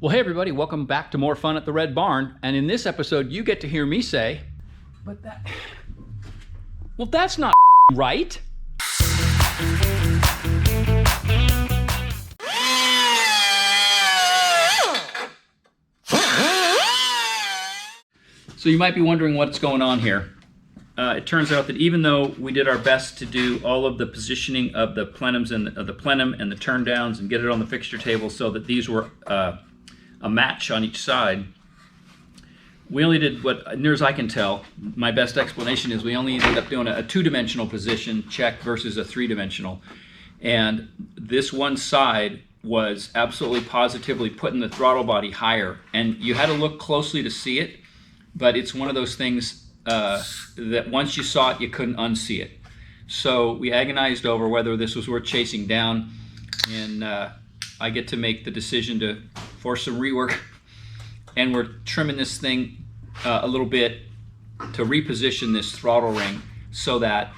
Well, hey everybody, welcome back to more fun at the Red Barn. And in this episode, you get to hear me say, well, that's not right. So you might be wondering what's going on here. It turns out that even though we did our best to do all of the positioning of the plenums and the plenum and the turn downs and get it on the fixture table so that these were a match on each side, we only did what, near as I can tell, my best explanation is we only ended up doing a two-dimensional position check versus a three-dimensional. And this one side was absolutely positively putting the throttle body higher. And you had to look closely to see it, but it's one of those things that once you saw it, you couldn't unsee it. So we agonized over whether this was worth chasing down, and I get to make the decision to force some rework, and we're trimming this thing a little bit to reposition this throttle ring so that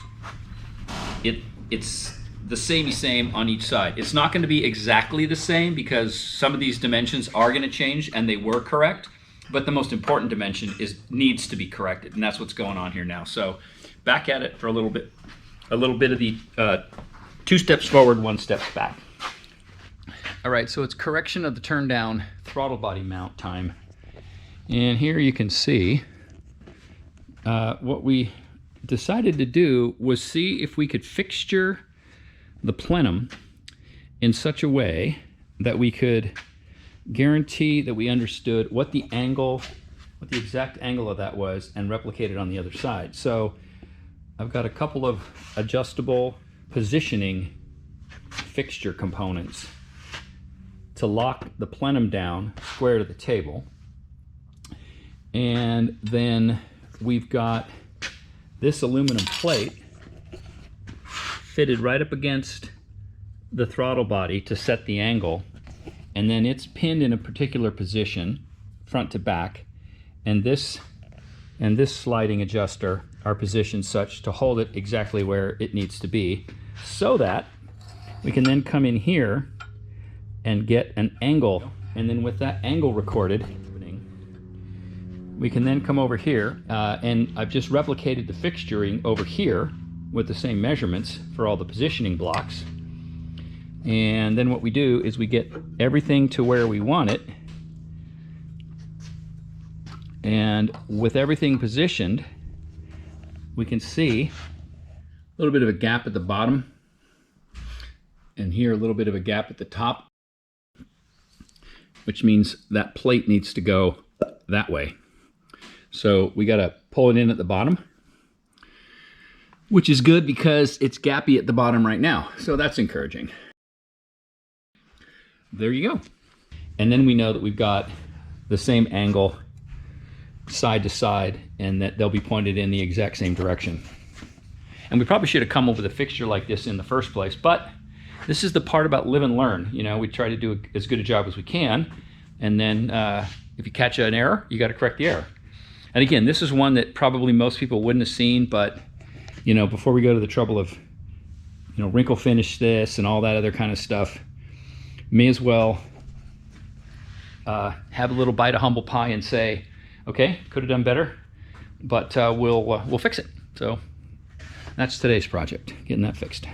it's the same on each side. It's not going to be exactly the same because some of these dimensions are going to change, and they were correct, but the most important dimension needs to be corrected, and that's what's going on here now. So back at it for a little bit of the 2 steps forward, 1 step back. All right, so it's correction of the turn down throttle body mount time. And here you can see what we decided to do was see if we could fixture the plenum in such a way that we could guarantee that we understood what the exact angle of that was and replicate it on the other side. So I've got a couple of adjustable positioning fixture components to lock the plenum down square to the table. And then we've got this aluminum plate fitted right up against the throttle body to set the angle. And then it's pinned in a particular position, front to back. And this sliding adjuster are positioned such to hold it exactly where it needs to be, so that we can then come in here and get an angle, and then with that angle recorded, we can then come over here, and I've just replicated the fixturing over here with the same measurements for all the positioning blocks. And then what we do is we get everything to where we want it, and with everything positioned, we can see a little bit of a gap at the bottom, and here a little bit of a gap at the top, which means that plate needs to go that way. So we got to pull it in at the bottom, which is good because it's gappy at the bottom right now. So that's encouraging. There you go. And then we know that we've got the same angle side to side and that they'll be pointed in the exact same direction. And we probably should have come up with a fixture like this in the first place, but this is the part about live and learn. You know, we try to do as good a job as we can, and then if you catch an error, you got to correct the error. And again, this is one that probably most people wouldn't have seen, but you know, before we go to the trouble of, you know, wrinkle finish this and all that other kind of stuff, may as well have a little bite of humble pie and say, okay, could have done better, but we'll fix it. So that's today's project, getting that fixed.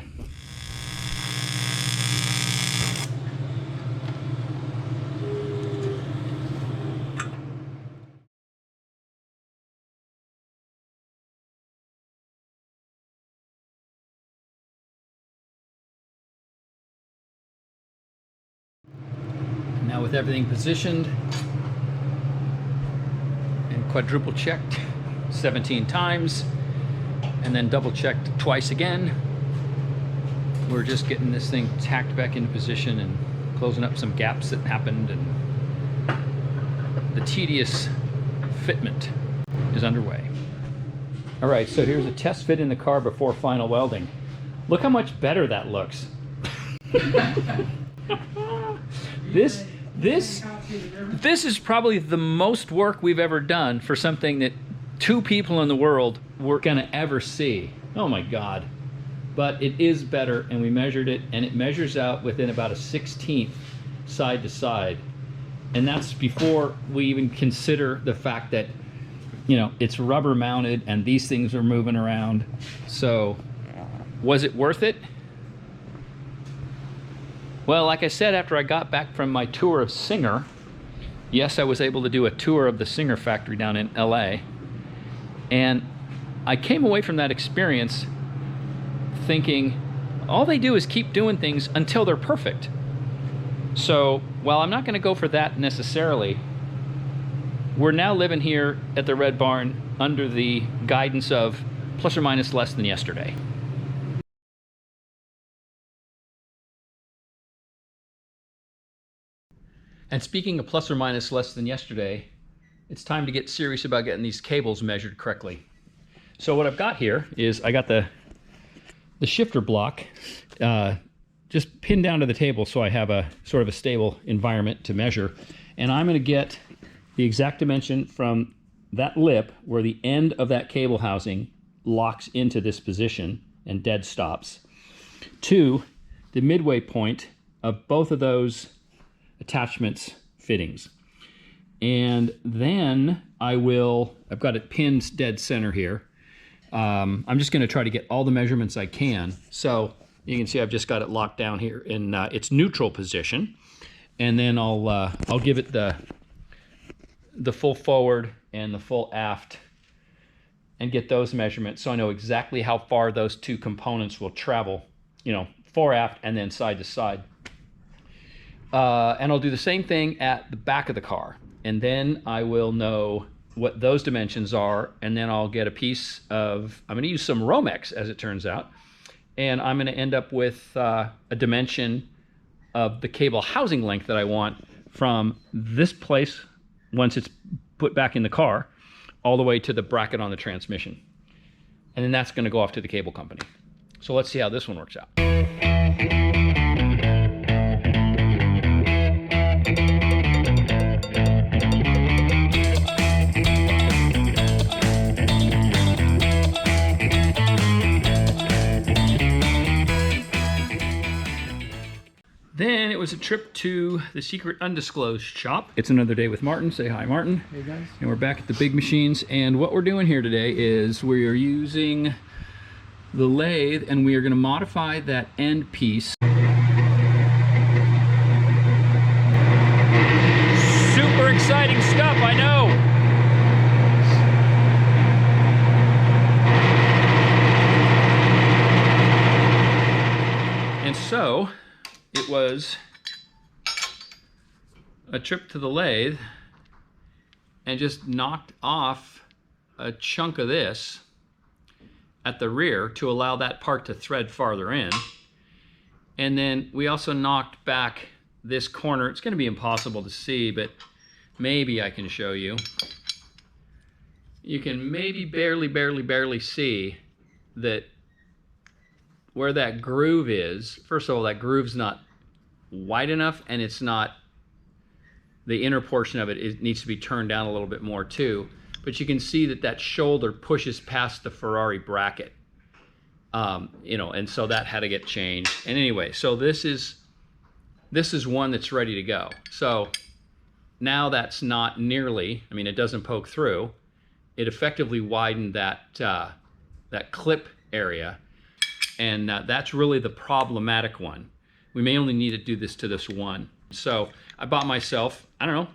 Now with everything positioned and quadruple checked 17 times and then double checked twice again, we're just getting this thing tacked back into position and closing up some gaps that happened, and the tedious fitment is underway. All right, so here's a test fit in the car before final welding. Look how much better that looks. This is probably the most work we've ever done for something that 2 people in the world were gonna ever see. Oh my God. But it is better, and we measured it, and it measures out within about a 1/16 side to side. And that's before we even consider the fact that, you know, it's rubber mounted and these things are moving around. So was it worth it? Well, like I said, after I got back from my tour of Singer, yes, I was able to do a tour of the Singer factory down in LA. And I came away from that experience thinking, all they do is keep doing things until they're perfect. So while I'm not going to go for that necessarily, we're now living here at the Red Barn under the guidance of plus or minus less than yesterday. And speaking of plus or minus less than yesterday, it's time to get serious about getting these cables measured correctly. So what I've got here is I got the shifter block just pinned down to the table so I have a sort of a stable environment to measure. And I'm going to get the exact dimension from that lip where the end of that cable housing locks into this position and dead stops to the midway point of both of those attachments fittings. And then I've got it pinned dead center here. I'm just going to try to get all the measurements I can. So you can see I've just got it locked down here in its neutral position. And then I'll give it the full forward and the full aft and get those measurements so I know exactly how far those two components will travel, you know, fore aft and then side to side. And I'll do the same thing at the back of the car. And then I will know what those dimensions are. And then I'll get a piece of, I'm going to use some Romex as it turns out. And I'm going to end up with a dimension of the cable housing length that I want from this place, once it's put back in the car, all the way to the bracket on the transmission. And then that's going to go off to the cable company. So let's see how this one works out. Then it was a trip to the secret undisclosed shop. It's another day with Martin. Say hi, Martin. Hey, guys. And we're back at the big machines. And what we're doing here today is we are using the lathe and we are going to modify that end piece. Super exciting stuff, I know. And so it was a trip to the lathe and just knocked off a chunk of this at the rear to allow that part to thread farther in. And then we also knocked back this corner. It's going to be impossible to see, but maybe I can show you. You can maybe barely see that where that groove is. First of all, that groove's not wide enough, and it's not, the inner portion of it needs to be turned down a little bit more too. But you can see that that shoulder pushes past the Ferrari bracket. You know, and so that had to get changed. And anyway, so this is one that's ready to go. So now that's not nearly, I mean, it doesn't poke through. It effectively widened that clip area. And that's really the problematic one. We may only need to do this to this one. So I bought myself, I don't know,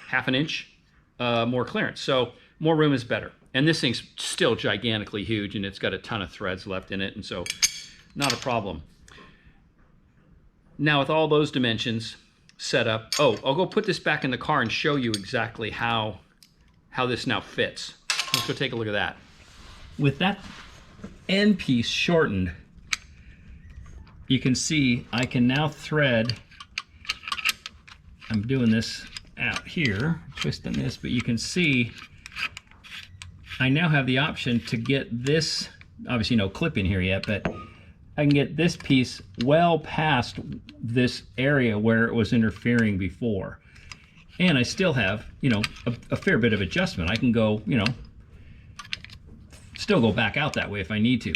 ½ inch more clearance. So more room is better. And this thing's still gigantically huge and it's got a ton of threads left in it. And so not a problem. Now with all those dimensions set up, oh, I'll go put this back in the car and show you exactly how this now fits. Let's go take a look at that. With that end piece shortened, you can see I can now thread, I'm doing this out here, twisting this, but you can see I now have the option to get this, obviously no clip in here yet, but I can get this piece well past this area where it was interfering before. And I still have, you know, a fair bit of adjustment. I can go, you know, still go back out that way if I need to.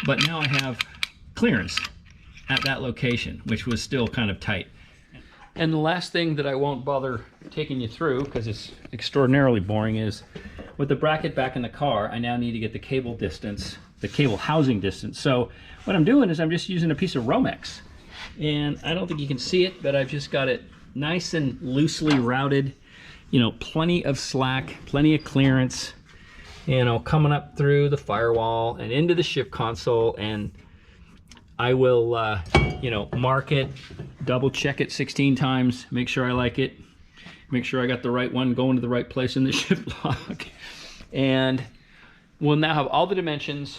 But now I have clearance at that location, which was still kind of tight. And the last thing that I won't bother taking you through, because it's extraordinarily boring, is with the bracket back in the car, I now need to get the cable distance, the cable housing distance. So what I'm doing is I'm just using a piece of Romex. And I don't think you can see it, but I've just got it nice and loosely routed, you know, plenty of slack, plenty of clearance, you know, coming up through the firewall and into the shift console. And I will, you know, mark it, double check it 16 times, make sure I like it, make sure I got the right one going to the right place in the shift lock. And we'll now have all the dimensions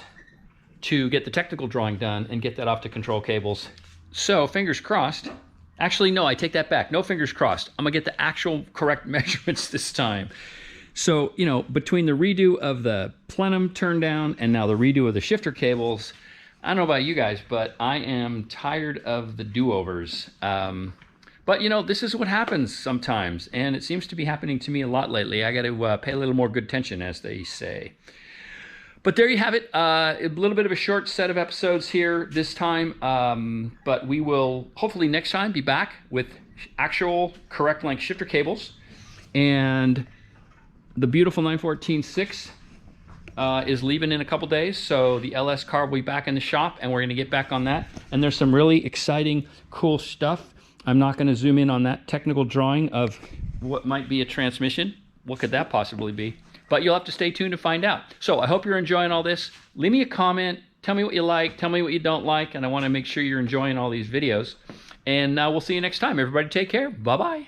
to get the technical drawing done and get that off to control cables. So fingers crossed. Actually, no, I take that back. No fingers crossed. I'm gonna get the actual correct measurements this time. So, you know, between the redo of the plenum turn down and now the redo of the shifter cables, I don't know about you guys, but I am tired of the do-overs. But, you know, this is what happens sometimes, and it seems to be happening to me a lot lately. I got to pay a little more good attention, as they say. But there you have it. A little bit of a short set of episodes here this time, but we will hopefully next time be back with actual correct length shifter cables. And the beautiful 914.6 is leaving in a couple days, so the LS car will be back in the shop, and we're going to get back on that. And there's some really exciting, cool stuff. I'm not going to zoom in on that technical drawing of what might be a transmission. What could that possibly be? But you'll have to stay tuned to find out. So I hope you're enjoying all this. Leave me a comment. Tell me what you like. Tell me what you don't like. And I want to make sure you're enjoying all these videos. And we'll see you next time. Everybody take care. Bye-bye.